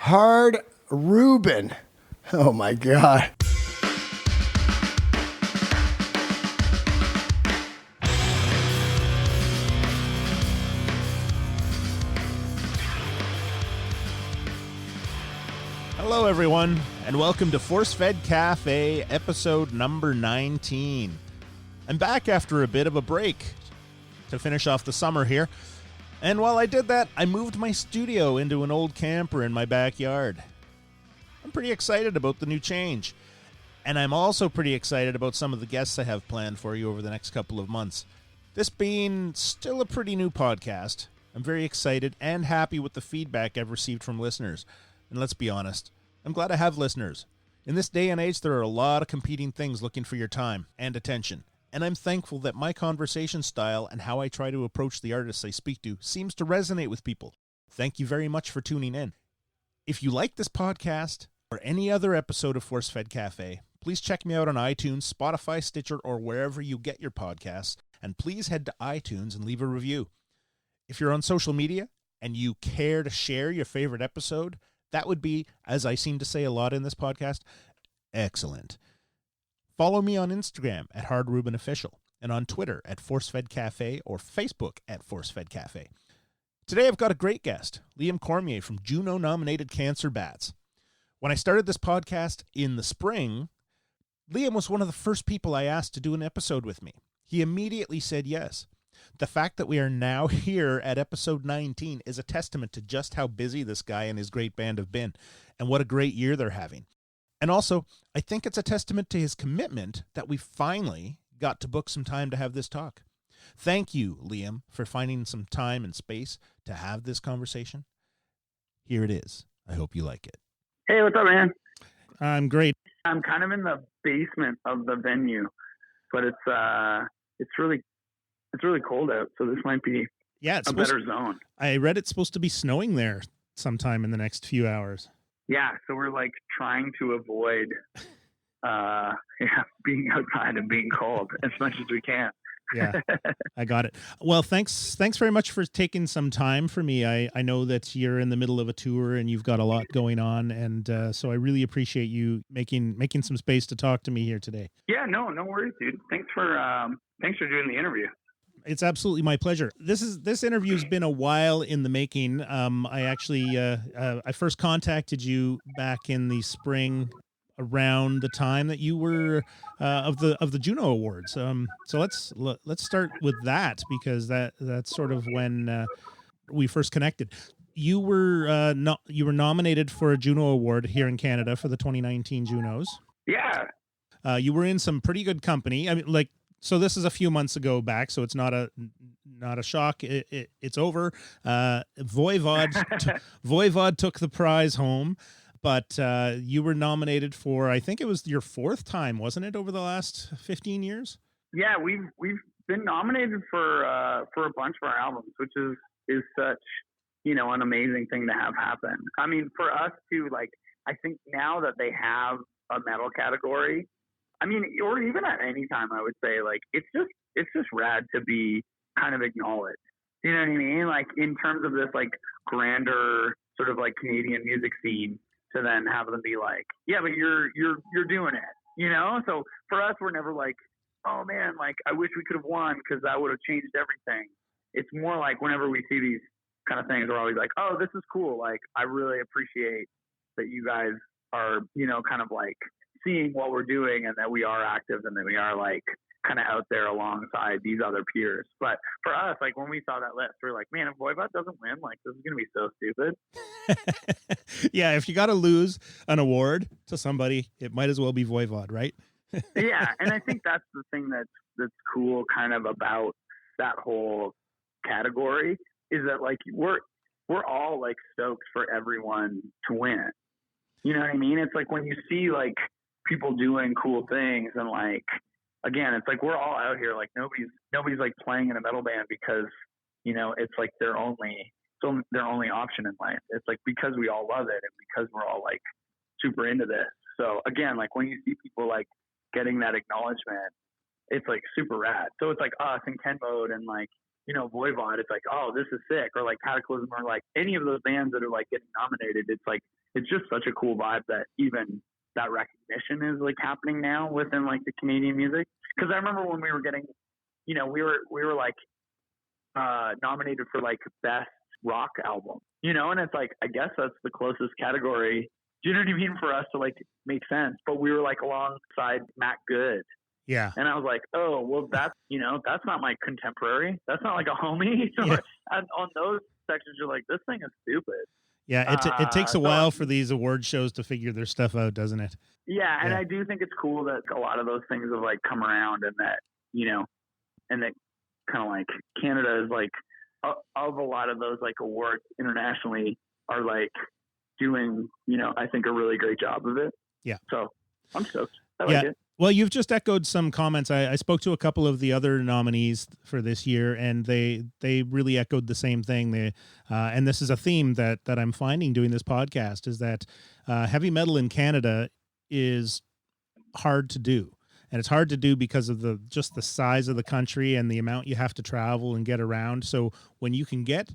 Hard Reuben. Oh my God. Hello, everyone, and welcome to Force Fed Cafe, episode number 19. I'm back after a bit of a break to finish off the summer here, and while I did that, I moved my studio into an old camper in my backyard. I'm pretty excited about the new change, and I'm also pretty excited about some of the guests I have planned for you over the next couple of months. This being still a pretty new podcast, I'm very excited and happy with the feedback I've received from listeners. And let's be honest, I'm glad I have listeners. In this day and age, there are a lot of competing things looking for your time and attention. And I'm thankful that my conversation style and how I try to approach the artists I speak to seems to resonate with people. Thank you very much for tuning in. If you like this podcast or any other episode of Force Fed Cafe, please check me out on iTunes, Spotify, Stitcher, or wherever you get your podcasts. And please head to iTunes and leave a review. If you're on social media and you care to share your favorite episode, that would be, as I seem to say a lot in this podcast, excellent. Follow me on Instagram at HardReubenOfficial and on Twitter at ForceFedCafe or Facebook at ForceFedCafe. Today I've got a great guest, Liam Cormier from Juno-nominated Cancer Bats. When I started this podcast in the spring, Liam was one of the first people I asked to do an episode with me. He immediately said yes. The fact that we are now here at episode 19 is a testament to just how busy this guy and his great band have been, and what a great year they're having. And also, I think it's a testament to his commitment that we finally got to book some time to have this talk. Thank you, Liam, for finding some time and space to have this conversation. Here it is. I hope you like it. Hey, what's up, man? I'm great. I'm kind of in the basement of the venue, but it's really cold out, so this might be a better zone. I read it's supposed to be snowing there sometime in the next few hours. Yeah, so we're like trying to avoid being outside and being cold as much as we can. Yeah, I got it. Well, thanks very much for taking some time for me. I know that you're in the middle of a tour and you've got a lot going on, and so I really appreciate you making some space to talk to me here today. Yeah, no worries, dude. Thanks for doing the interview. It's absolutely my pleasure. This interview's been a while in the making. I actually I first contacted you back in the spring, around the time that you were of the Juno Awards. So let's start with that, because that's sort of when we first connected. You were nominated for a Juno Award here in Canada for the 2019 Junos. Yeah. You were in some pretty good company. I mean, so this is a few months ago back, so it's not a shock. It's over. Voivod took the prize home, but you were nominated for, I think it was your fourth time, wasn't it, over the last 15 years? Yeah, we've been nominated for a bunch of our albums, which is such, an amazing thing to have happen. I mean, for us to I think now that they have a metal category, I mean, or even at any time, I would say, it's just rad to be kind of acknowledged. You know what I mean? Like, in terms of this, grander sort of, Canadian music scene, to then have them be like, yeah, but you're doing it, So for us, we're never like, oh, man, I wish we could have won because that would have changed everything. It's more like whenever we see these kind of things, we're always like, oh, this is cool. I really appreciate that you guys are, kind of seeing what we're doing, and that we are active, and that we are kind of out there alongside these other peers. But for us, when we saw that list, we're like, man, if Voivod doesn't win, this is going to be so stupid. Yeah, if you got to lose an award to somebody, it might as well be Voivod, right? Yeah, and I think that's the thing that's cool kind of about that whole category, is that we're all stoked for everyone to win. You know what I mean? It's when you see people doing cool things, and again, it's we're all out here, nobody's playing in a metal band because it's their only option in life. It's because we all love it, and because we're all super into this. So again, when you see people getting that acknowledgement, it's super rad. So it's us and Ken Mode and Voivod. It's oh, this is sick. Or Cataclysm, or any of those bands that are getting nominated. It's it's just such a cool vibe that even that recognition is like happening now within like the Canadian music. Because I remember when we were getting, we were like nominated for like best rock album, and it's like, I guess that's the closest category. Do you know what I mean? For us to like make sense, but we were like alongside Matt Good. Yeah. And I was like, oh, well, that's not my contemporary. That's not like a homie. So Yeah. on those sections, you're like, this thing is stupid. Yeah, it takes a while for these award shows to figure their stuff out, doesn't it? Yeah, and I do think it's cool that a lot of those things have like come around, and that and that kind of like Canada is like of a lot of those like awards internationally are like doing I think a really great job of it. Yeah. So I'm stoked. I like it. Well, you've just echoed some comments. I spoke to a couple of the other nominees for this year, and they really echoed the same thing. And this is a theme that I'm finding doing this podcast, is that heavy metal in Canada is hard to do. And it's hard to do because of just the size of the country and the amount you have to travel and get around. So when you can get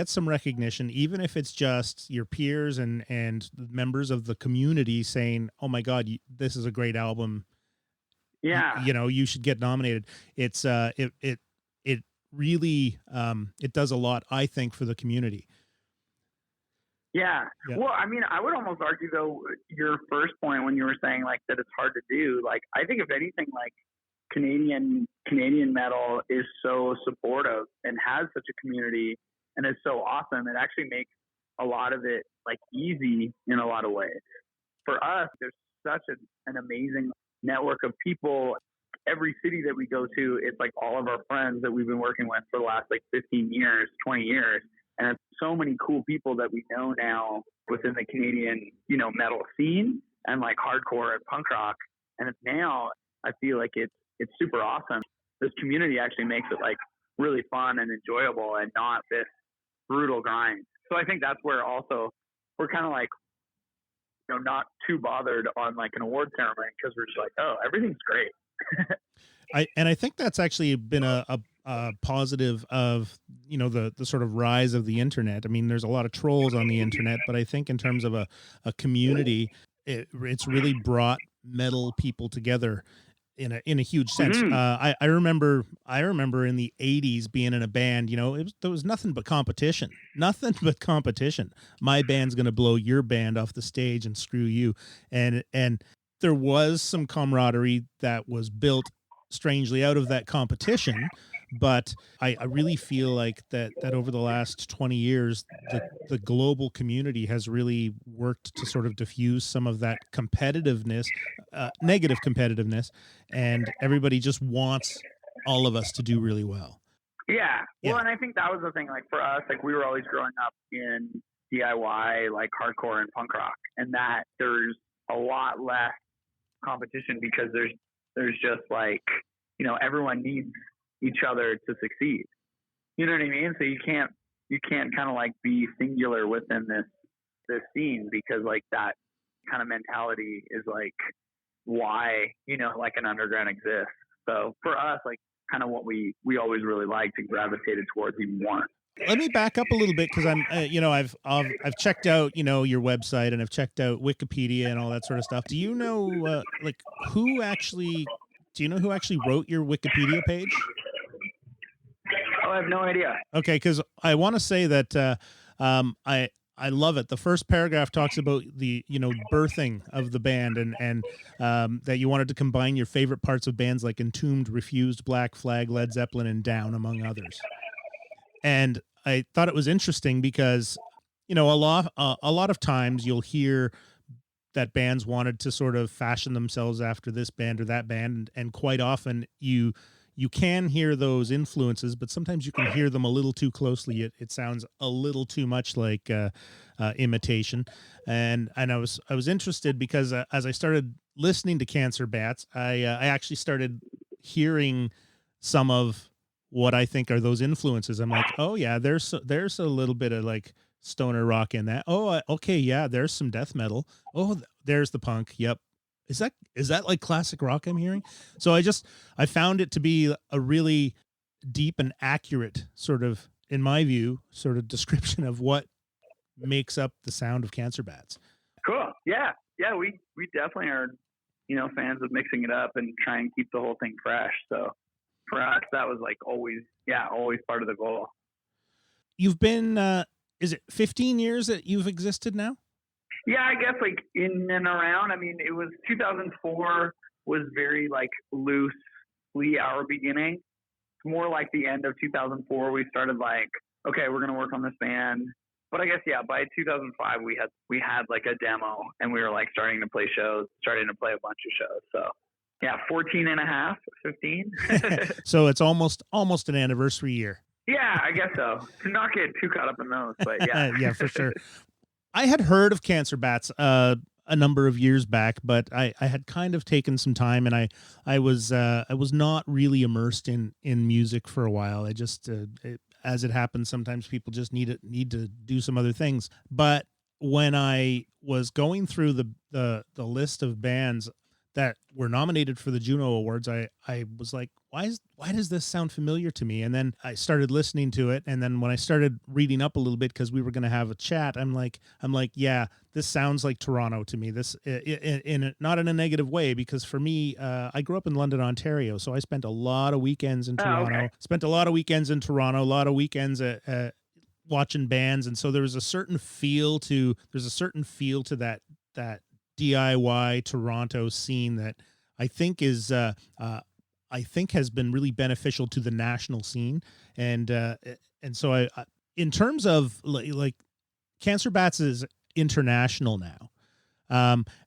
some recognition, even if it's just your peers and members of the community saying, "Oh my God, this is a great album." Yeah, you should get nominated. It's it really it does a lot, I think, for the community. Yeah. Well, I mean, I would almost argue though, your first point when you were saying like that it's hard to do. Like, I think if anything, like Canadian metal is so supportive and has such a community and is so awesome. It actually makes a lot of it like easy in a lot of ways. For us, there's such an amazing network of people. Every city that we go to, it's like all of our friends that we've been working with for the last like 15 years, 20 years. And it's so many cool people that we know now within the Canadian, metal scene and like hardcore and punk rock. And it's now, I feel like it's super awesome. This community actually makes it like really fun and enjoyable and not this brutal grind. So I think that's where also we're kind of like, not too bothered on like an award ceremony, because we're just like, oh, everything's great. I think that's actually been a positive of the sort of rise of the internet. I mean, there's a lot of trolls on the internet, but I think in terms of a community, it's really brought metal people together in a huge sense. Mm-hmm. I remember in the 80s being in a band. There was nothing but competition. My band's gonna blow your band off the stage and screw you, and there was some camaraderie that was built strangely out of that competition. But I really feel like that over the last 20 years, the global community has really worked to sort of diffuse some of that competitiveness, negative competitiveness, and everybody just wants all of us to do really well. Yeah. Well, and I think that was the thing, like for us, like we were always growing up in DIY, like hardcore and punk rock, and that there's a lot less competition because there's just like, everyone needs each other to succeed. You know what I mean? So you can't kind of like be singular within this scene, because like that kind of mentality is like why, like an underground exists. So for us, like kind of what we always really liked and gravitated towards even more. Let me back up a little bit, because I'm, I've checked out, your website, and I've checked out Wikipedia and all that sort of stuff. Do you know, who actually wrote your Wikipedia page? Oh, I have no idea. Okay, because I want to say that I love it. The first paragraph talks about the birthing of the band, and that you wanted to combine your favorite parts of bands like Entombed, Refused, Black Flag, Led Zeppelin, and Down, among others. And I thought it was interesting because a lot of times you'll hear that bands wanted to sort of fashion themselves after this band or that band, and quite often you can hear those influences, but sometimes you can hear them a little too closely. It sounds a little too much like imitation. And I was interested because as I started listening to Cancer Bats, I actually started hearing some of what I think are those influences. I'm like, oh yeah, there's a little bit of like stoner rock in that. Oh, okay, yeah, there's some death metal. Oh, there's the punk. Yep. Is that like classic rock I'm hearing? So I found it to be a really deep and accurate sort of, in my view, sort of description of what makes up the sound of Cancer Bats. Cool. Yeah. Yeah. We definitely are, fans of mixing it up and try and keep the whole thing fresh. So for us, that was like always part of the goal. You've been, is it 15 years that you've existed now? Yeah, I guess like in and around. I mean, it was 2004 was very like loosely our beginning. More like the end of 2004, we started like, okay, we're gonna work on this band. But I guess by 2005 we had like a demo and we were like starting to play a bunch of shows. So yeah, 14 and a half, 15. So it's almost an anniversary year. Yeah, I guess so. To not get too caught up in those, but yeah. Yeah, for sure. I had heard of Cancer Bats a number of years back, but I had kind of taken some time, and I was not really immersed in music for a while. I just as it happens, sometimes people just need to do some other things. But when I was going through the list of bands that were nominated for the Juno Awards, I was like, why does this sound familiar to me? And then I started listening to it, and then when I started reading up a little bit because we were going to have a chat, I'm like, yeah, this sounds like Toronto to me. This not in a negative way, because for me, I grew up in London, Ontario, so I spent a lot of weekends in Toronto. Okay. Spent a lot of weekends in Toronto, a lot of weekends at watching bands, and so there's a certain feel to that DIY Toronto scene that I think is has been really beneficial to the national scene, and so I in terms of like Cancer Bats is international now,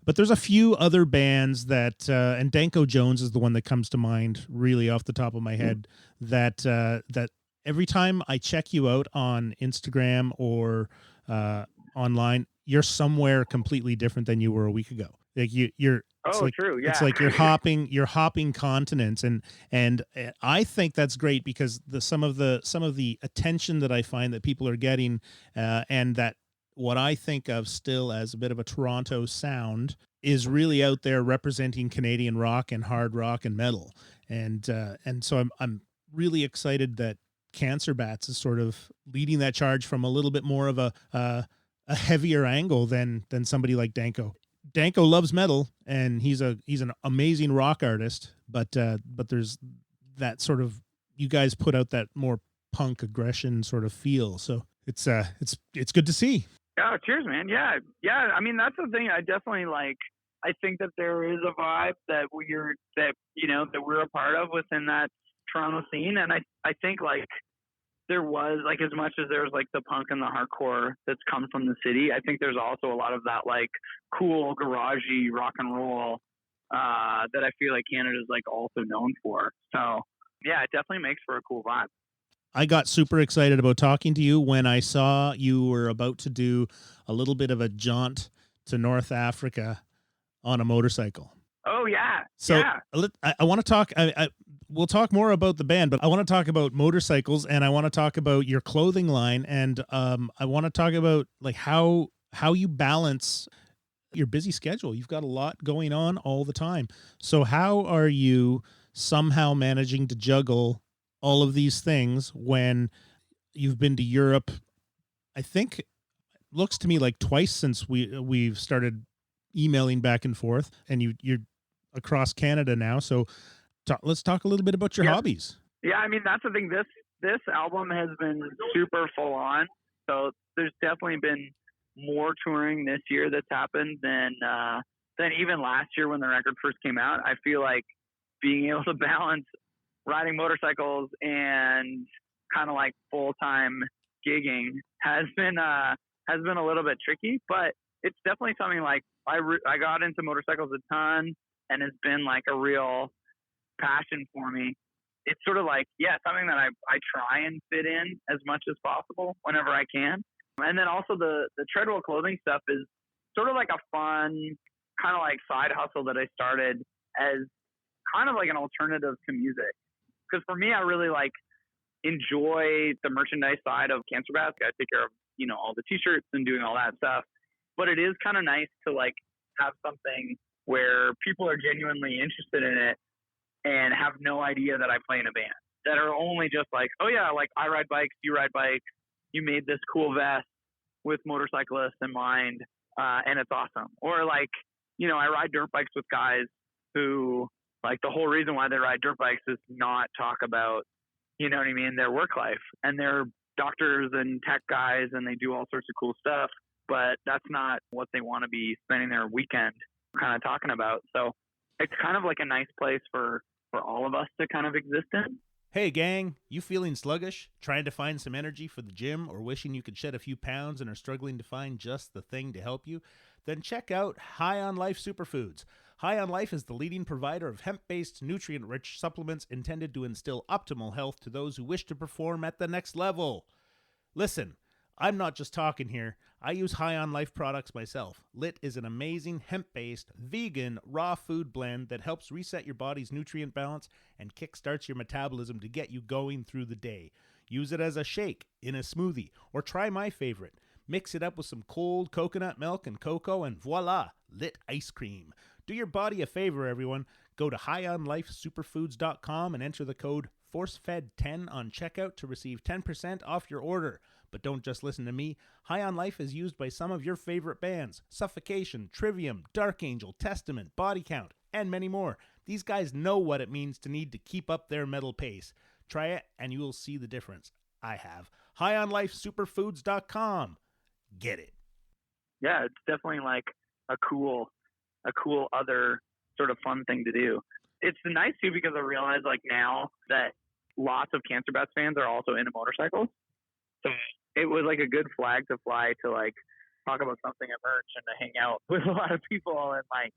but there's a few other bands that and Danko Jones is the one that comes to mind really off the top of my head, that every time I check you out on Instagram or online, you're somewhere completely different than you were a week ago. Like you're true. Yeah. It's like you're hopping continents, and I think that's great because some of the attention that I find that people are getting, and that what I think of still as a bit of a Toronto sound is really out there representing Canadian rock and hard rock and metal, and so I'm really excited that Cancer Bats is sort of leading that charge from a little bit more of a heavier angle than somebody like Danko. Danko loves metal, and he's an amazing rock artist, but there's that sort of, you guys put out that more punk aggression sort of feel. So it's good to see. Oh, cheers, man. Yeah. I mean, that's the thing. I definitely like. I think that there is a vibe that we're a part of within that Toronto scene, and I think like there was like, as much as there's like the punk and the hardcore that's come from the city, I think there's also a lot of that like cool garagey rock and roll that I feel like Canada's like also known for. So yeah, it definitely makes for a cool vibe. I got super excited about talking to you when I saw you were about to do a little bit of a jaunt to North Africa on a motorcycle. Oh yeah. So yeah. I want to talk. We'll talk more about the band, but I want to talk about motorcycles, and I want to talk about your clothing line, and I want to talk about like how you balance your busy schedule. You've got a lot going on all the time. So how are you somehow managing to juggle all of these things when you've been to Europe? I think it looks to me like twice since we've started emailing back and forth, and you're across Canada now. So let's talk a little bit about your hobbies. Yeah, I mean, that's the thing. This album has been super full on. So there's definitely been more touring this year that's happened than even last year when the record first came out. I feel like being able to balance riding motorcycles and kind of like full-time gigging has been a little bit tricky, but it's definitely something like I got into motorcycles a ton, and it's been like a real passion for me. It's sort of like, something that I try and fit in as much as possible whenever I can. And then also the Treadwell clothing stuff is sort of like a fun kind of like side hustle that I started as kind of like an alternative to music. Because for me, I really like enjoy the merchandise side of Cancer Bats. I take care of, all the t-shirts and doing all that stuff. But it is kind of nice to like have something where people are genuinely interested in it and have no idea that I play in a band, that are only just like, oh yeah, like I ride bikes, you ride bikes, you made this cool vest, with motorcyclists in mind, and it's awesome. Or like, I ride dirt bikes with guys who, like, the whole reason why they ride dirt bikes is not talk about, you know what I mean, their work life. And they're doctors and tech guys, and they do all sorts of cool stuff, but that's not what they want to be spending their weekend kind of talking about. So it's kind of like a nice place for all of us to kind of exist in. Hey gang, you feeling sluggish, trying to find some energy for the gym, or wishing you could shed a few pounds and are struggling to find just the thing to help you? Then check out High on Life Superfoods. High on Life is the leading provider of hemp-based, nutrient-rich supplements intended to instill optimal health to those who wish to perform at the next level. Listen, I'm not just talking here. I use High on Life products myself. LIT is an amazing hemp-based, vegan, raw food blend that helps reset your body's nutrient balance and kickstarts your metabolism to get you going through the day. Use it as a shake, in a smoothie, or try my favorite. Mix it up with some cold coconut milk and cocoa, and voila, LIT ice cream. Do your body a favor, everyone. Go to highonlifesuperfoods.com and enter the code ForceFed10 on checkout to receive 10% off your order. But don't just listen to me. High on Life is used by some of your favorite bands: Suffocation, Trivium, Dark Angel, Testament, Body Count, and many more. These guys know what it means to need to keep up their metal pace. Try it and you will see the difference. I have. highonlifesuperfoods.com. Get it. Yeah, it's definitely like a cool other sort of fun thing to do. It's nice too, because I realize like now that lots of Cancer Bats fans are also into motorcycles. So it was like a good flag to fly to like talk about something at merch and to hang out with a lot of people. And like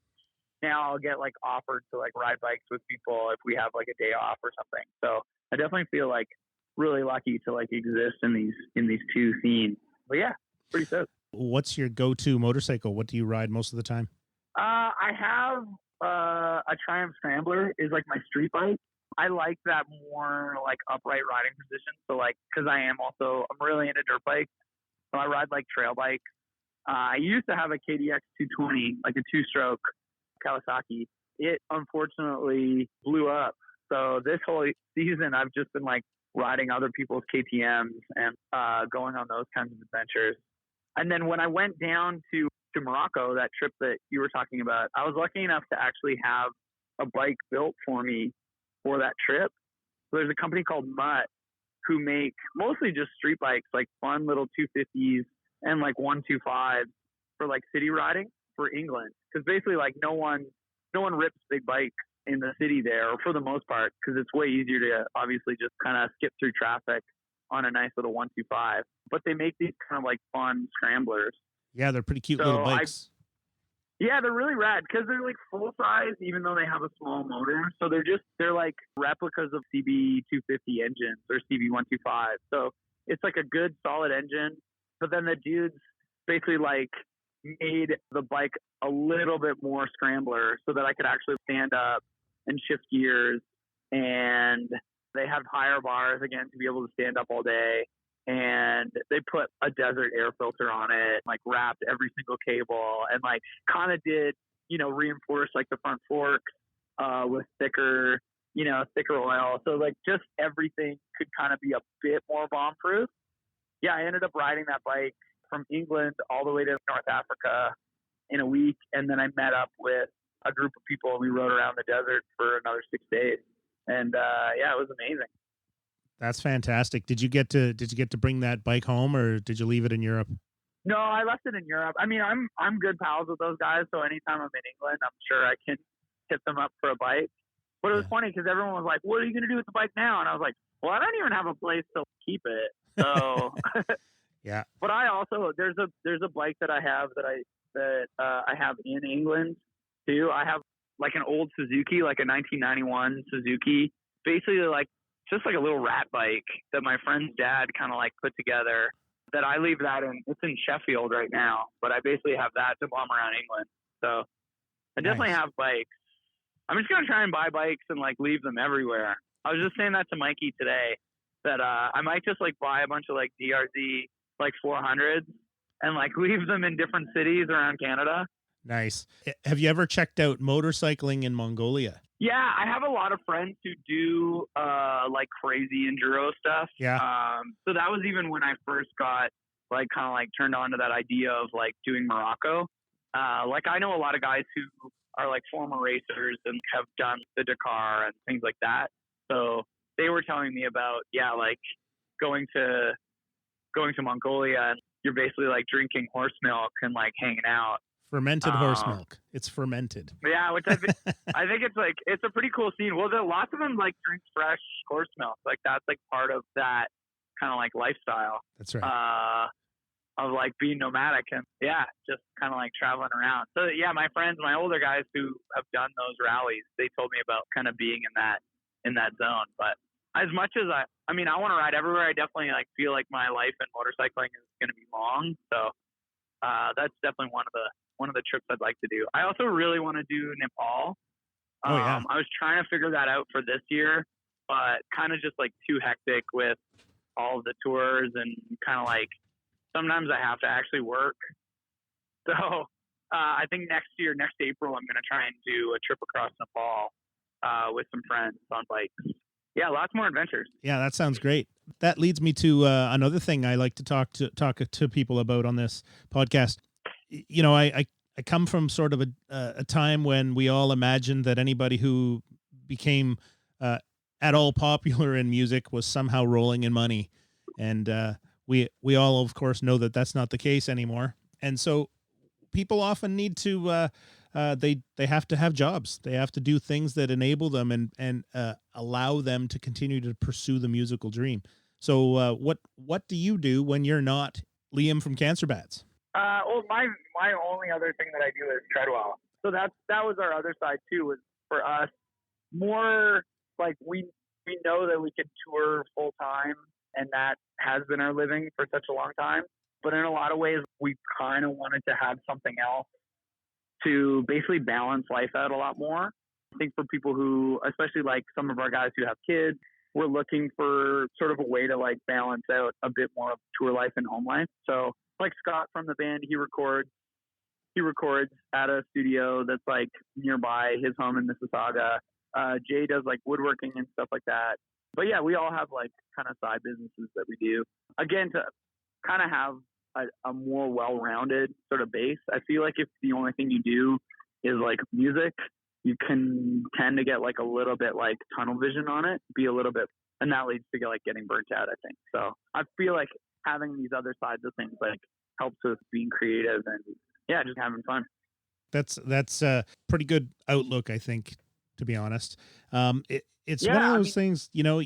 now I'll get like offered to like ride bikes with people if we have like a day off or something. So I definitely feel like really lucky to like exist in these two scenes. But yeah, pretty sick. What's your go-to motorcycle? What do you ride most of the time? I have a Triumph Scrambler is like my street bike. I like that more like upright riding position. So like, cause I'm really into dirt bikes. So I ride like trail bikes. I used to have a KDX 220, like a 2-stroke Kawasaki. It unfortunately blew up. So this whole season I've just been like riding other people's KTMs and going on those kinds of adventures. And then when I went down to Morocco, that trip that you were talking about, I was lucky enough to actually have a bike built for me for that trip. So there's a company called Mutt who make mostly just street bikes, like fun little 250s and like 125s for like city riding for England. Because basically like no one rips big bikes in the city there, or for the most part, because it's way easier to obviously just kind of skip through traffic on a nice little 125. But they make these kind of like fun scramblers. Yeah, they're pretty cute little bikes. Yeah, they're really rad because they're like full size, even though they have a small motor. So they're like replicas of CB 250 engines or CB 125. So it's like a good solid engine. But then the dudes basically like made the bike a little bit more scrambler so that I could actually stand up and shift gears. And they have higher bars again to be able to stand up all day. And they put a desert air filter on it, like wrapped every single cable, and like kind of did, reinforce like the front forks with thicker oil. So like just everything could kind of be a bit more bomb proof. Yeah, I ended up riding that bike from England all the way to North Africa in a week. And then I met up with a group of people and we rode around the desert for another 6 days. And yeah, it was amazing. That's fantastic. Did you get to bring that bike home, or did you leave it in Europe? No, I left it in Europe. I mean, I'm good pals with those guys, so anytime I'm in England, I'm sure I can hit them up for a bike. But it was funny because everyone was like, "What are you going to do with the bike now?" And I was like, "Well, I don't even have a place to keep it." So yeah. But I also there's a bike that I have that I have in England too. I have like an old Suzuki, like a 1991 Suzuki, basically like just like a little rat bike that my friend's dad kind of like put together, that I leave that in. It's in Sheffield right now, but I basically have that to bomb around England. So I definitely have bikes. I'm just going to try and buy bikes and like leave them everywhere. I was just saying that to Mikey today, that I might just like buy a bunch of like DRZ like 400s and like leave them in different cities around Canada. Nice. Have you ever checked out motorcycling in Mongolia? Yeah, I have a lot of friends who do like crazy enduro stuff. Yeah. So that was even when I first got like kind of like turned on to that idea of like doing Morocco. Like I know a lot of guys who are like former racers and have done the Dakar and things like that. So they were telling me about, like going to Mongolia and you're basically like drinking horse milk and like hanging out. Fermented horse milk. It's fermented. Yeah, which I think it's like it's a pretty cool scene. Well, lots of them like drink fresh horse milk. Like that's like part of that kind of like lifestyle. That's right. Of like being nomadic and just kind of like traveling around. So my friends, my older guys who have done those rallies, they told me about kind of being in that zone. But as much as I want to ride everywhere, I definitely like feel like my life in motorcycling is going to be long. So that's definitely one of the trips I'd like to do. I also really want to do Nepal. I was trying to figure that out for this year, but kind of just like too hectic with all of the tours and kind of like sometimes I have to actually work. So I think next April, I'm going to try and do a trip across Nepal with some friends on bikes. Yeah, lots more adventures. Yeah, that sounds great. That leads me to another thing I like to talk to people about on this podcast. You know, I come from sort of a time when we all imagined that anybody who became at all popular in music was somehow rolling in money. And we all, of course, know that that's not the case anymore. And so people often need to they have to have jobs. They have to do things that enable them and allow them to continue to pursue the musical dream. So what do you do when you're not Liam from Cancer Bats? Well, my only other thing that I do is treadwell. So that was our other side too. Was for us more like we know that we can tour full time, and that has been our living for such a long time. But in a lot of ways, we kind of wanted to have something else to basically balance life out a lot more. I think for people who, especially like some of our guys who have kids, we're looking for sort of a way to like balance out a bit more of tour life and home life. So like Scott from the band, he records at a studio that's like nearby his home in Mississauga. Jay does like woodworking and stuff like that. But yeah, we all have like kind of side businesses that we do. Again, to kind of have a more well-rounded sort of base. I feel like if the only thing you do is like music, you can tend to get like a little bit like tunnel vision on it, and that leads to like getting burnt out, I think. So I feel like having these other sides of things like helps with being creative and just having fun. That's a pretty good outlook, I think, to be honest. It's one of those things, you know,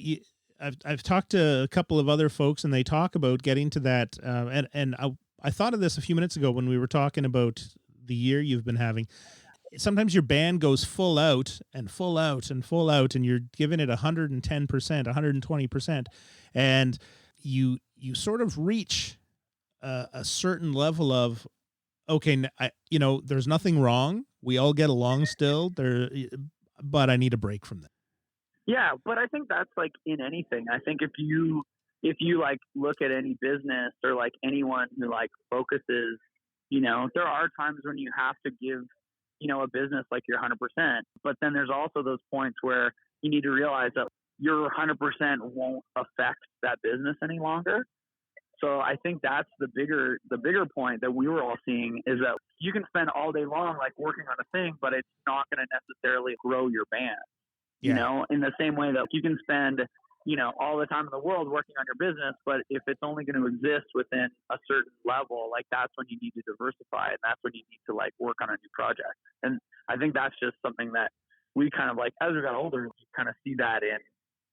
I've talked to a couple of other folks and they talk about getting to that. And I thought of this a few minutes ago when we were talking about the year you've been having. Sometimes your band goes full out and full out and full out, and you're giving it 110%, 120%. And you sort of reach a certain level of, okay, there's nothing wrong. We all get along still but I need a break from that. Yeah, but I think that's like in anything. I think if you like look at any business or like anyone who like focuses, there are times when you have to give, a business like your 100%. But then there's also those points where you need to realize that your 100% won't affect that business any longer. So I think that's the bigger point that we were all seeing is that you can spend all day long like working on a thing, but it's not going to necessarily grow your band. Yeah. In the same way that you can spend, all the time in the world working on your business, but if it's only going to exist within a certain level, like that's when you need to diversify, and that's when you need to like work on a new project. And I think that's just something that we kind of like, as we got older, you kind of see that in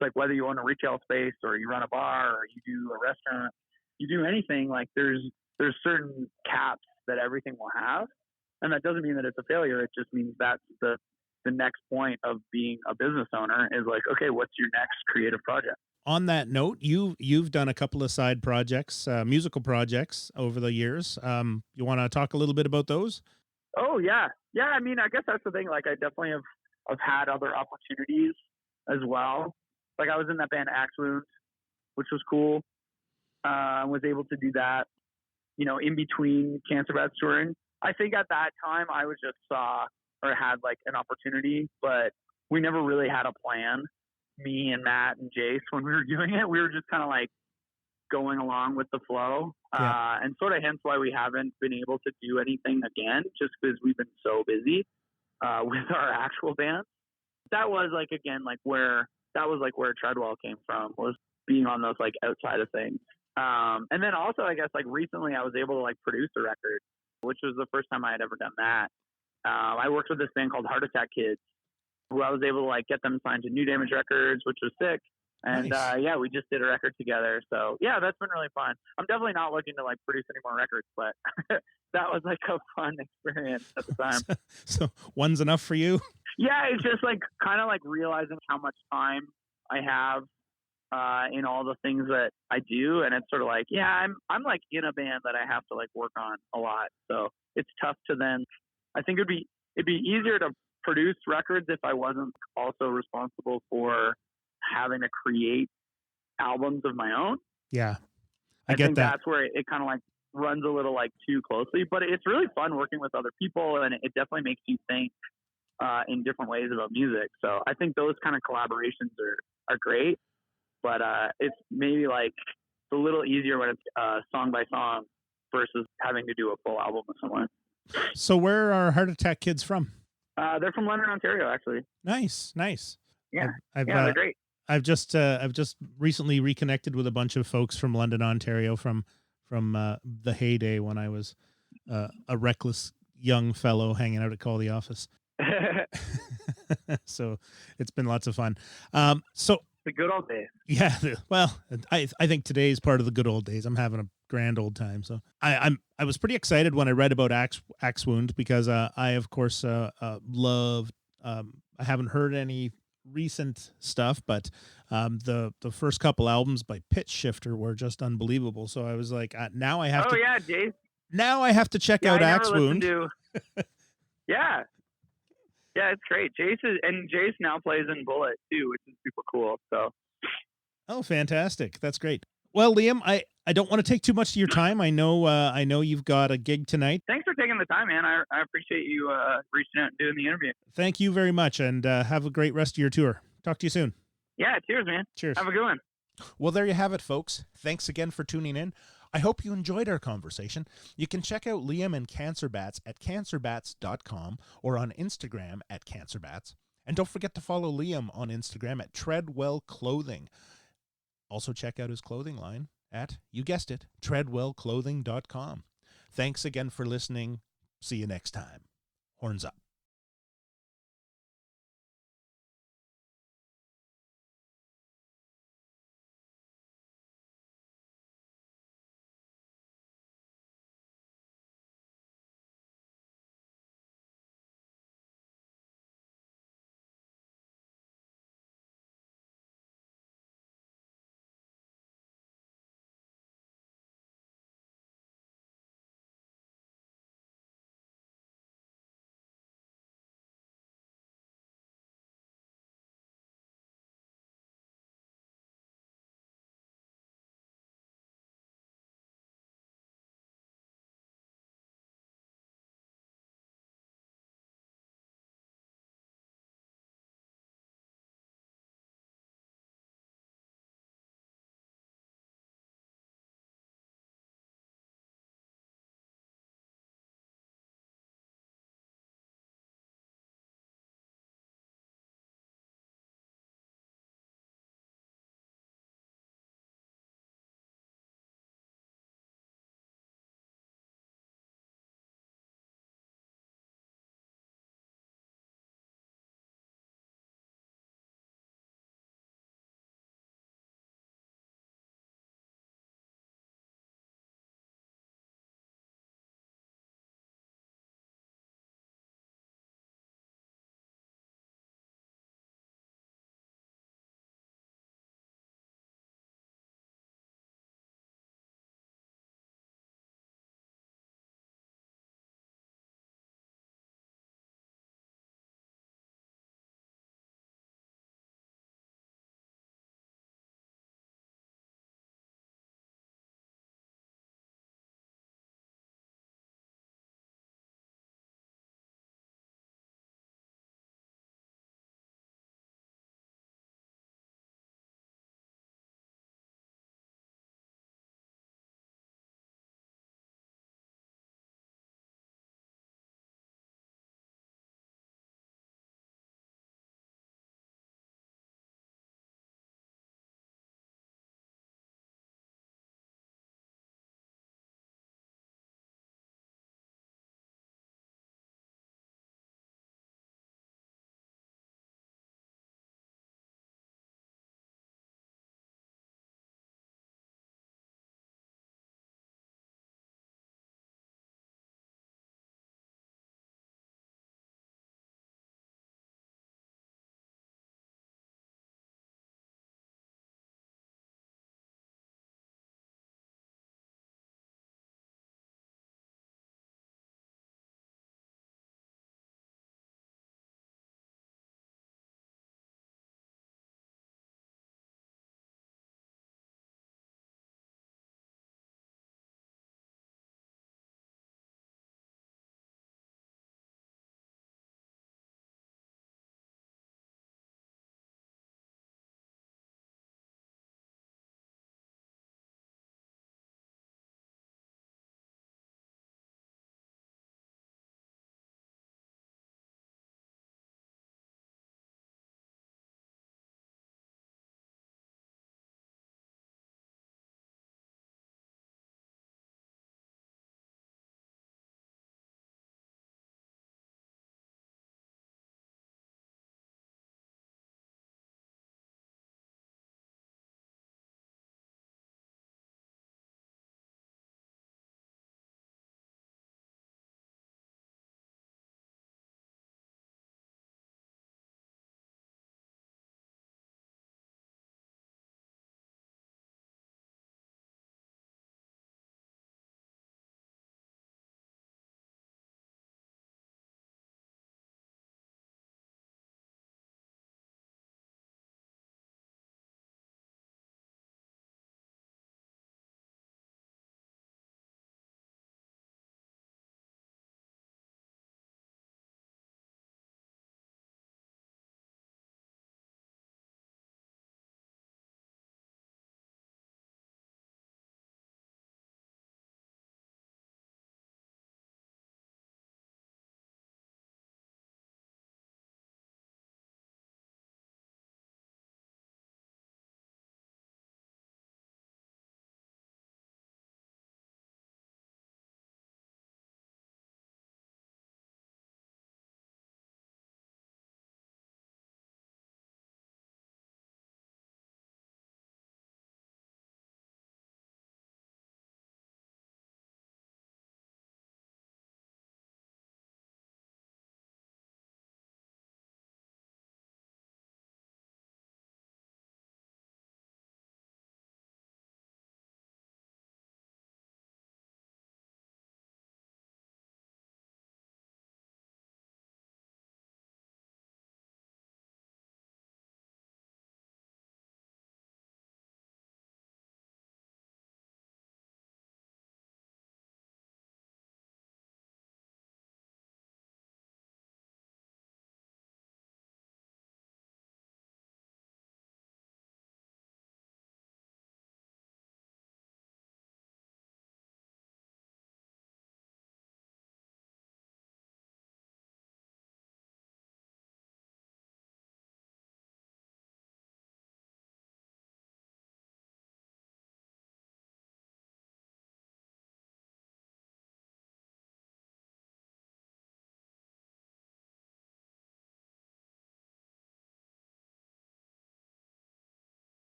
like whether you own a retail space or you run a bar or you do a restaurant, you do anything, like there's certain caps that everything will have. And that doesn't mean that it's a failure. It just means that's the next point of being a business owner is like, okay, what's your next creative project? On that note, you've done a couple of side projects, musical projects over the years. You want to talk a little bit about those? Oh yeah. Yeah. I mean, I guess that's the thing. Like I definitely have had other opportunities as well. Like I was in that band Axe Wound, which was cool. Was able to do that, in between Cancer Bats touring. I think at that time I was just had like an opportunity, but we never really had a plan. Me and Matt and Jace, when we were doing it, we were just kind of like going along with the flow. Yeah. And sort of hence why we haven't been able to do anything again, just because we've been so busy with our actual band. That was like, again, like where Treadwell came from, was being on those like outside of things. And then also, I guess, like recently I was able to like produce a record, which was the first time I had ever done that. I worked with this band called Heart Attack Kids, who I was able to like get them signed to New Damage Records, which was sick. And Nice. yeah, we just did a record together. So yeah, that's been really fun. I'm definitely not looking to like produce any more records, but that was like a fun experience at the time. So one's enough for you? Yeah, it's just like kind of like realizing how much time I have in all the things that I do, and it's sort of like, yeah, I'm like in a band that I have to like work on a lot. So it's tough to then. I think it'd be easier to produce records if I wasn't also responsible for having to create albums of my own. Yeah, I get think that. that's where it kind of like runs a little like too closely, but it's really fun working with other people, and it definitely makes you think in different ways about music. So I think those kind of collaborations are great, but it's maybe like it's a little easier when it's song by song versus having to do a full album with someone. So where are Heart Attack Kids from? They're from London, Ontario, actually. Nice. Yeah, I've they're great. I've just recently reconnected with a bunch of folks from London, Ontario, from the heyday when I was a reckless young fellow hanging out at Call the Office. So it's been lots of fun. So the good old days. Yeah, well, I think today is part of the good old days. I'm having a grand old time. So I was pretty excited when I read about Axe Wound, because I of course love. I haven't heard any recent stuff, but the first couple albums by Pitch Shifter were just unbelievable. So I was like, now I have to. Oh yeah, Jace. Now I have to check out Axe Wound. Yeah. Yeah, it's great. Jace now plays in Bullet too, which is super cool. So. Oh, fantastic! That's great. Well, Liam, I don't want to take too much of your time. I know you've got a gig tonight. Thanks for taking the time, man. I appreciate you reaching out and doing the interview. Thank you very much, and have a great rest of your tour. Talk to you soon. Yeah, cheers, man. Cheers. Have a good one. Well, there you have it, folks. Thanks again for tuning in. I hope you enjoyed our conversation. You can check out Liam and Cancer Bats at cancerbats.com or on Instagram at cancerbats. And don't forget to follow Liam on Instagram at Treadwell Clothing. Also check out his clothing line at, you guessed it, treadwellclothing.com. Thanks again for listening. See you next time. Horns up.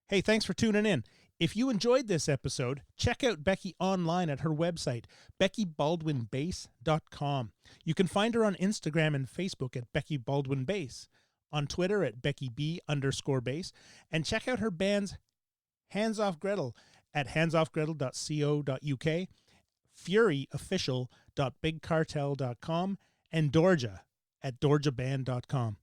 Hey, thanks for tuning in. If you enjoyed this episode, check out Becky online at her website, beckybaldwinbass.com. You can find her on Instagram and Facebook at Becky Baldwin Bass, on Twitter at BeckyB_bass, and check out her band's Hands Off Gretel at handsoffgretel.co.uk, furyofficial.bigcartel.com, and Dorja at dorjaband.com.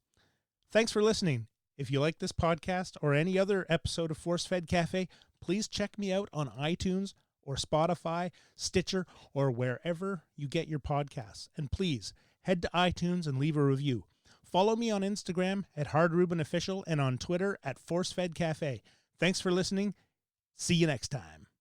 Thanks for listening. If you like this podcast or any other episode of Force Fed Cafe, please check me out on iTunes or Spotify, Stitcher, or wherever you get your podcasts. And please head to iTunes and leave a review. Follow me on Instagram at HardReubenOfficial and on Twitter at ForceFedCafe. Thanks for listening. See you next time.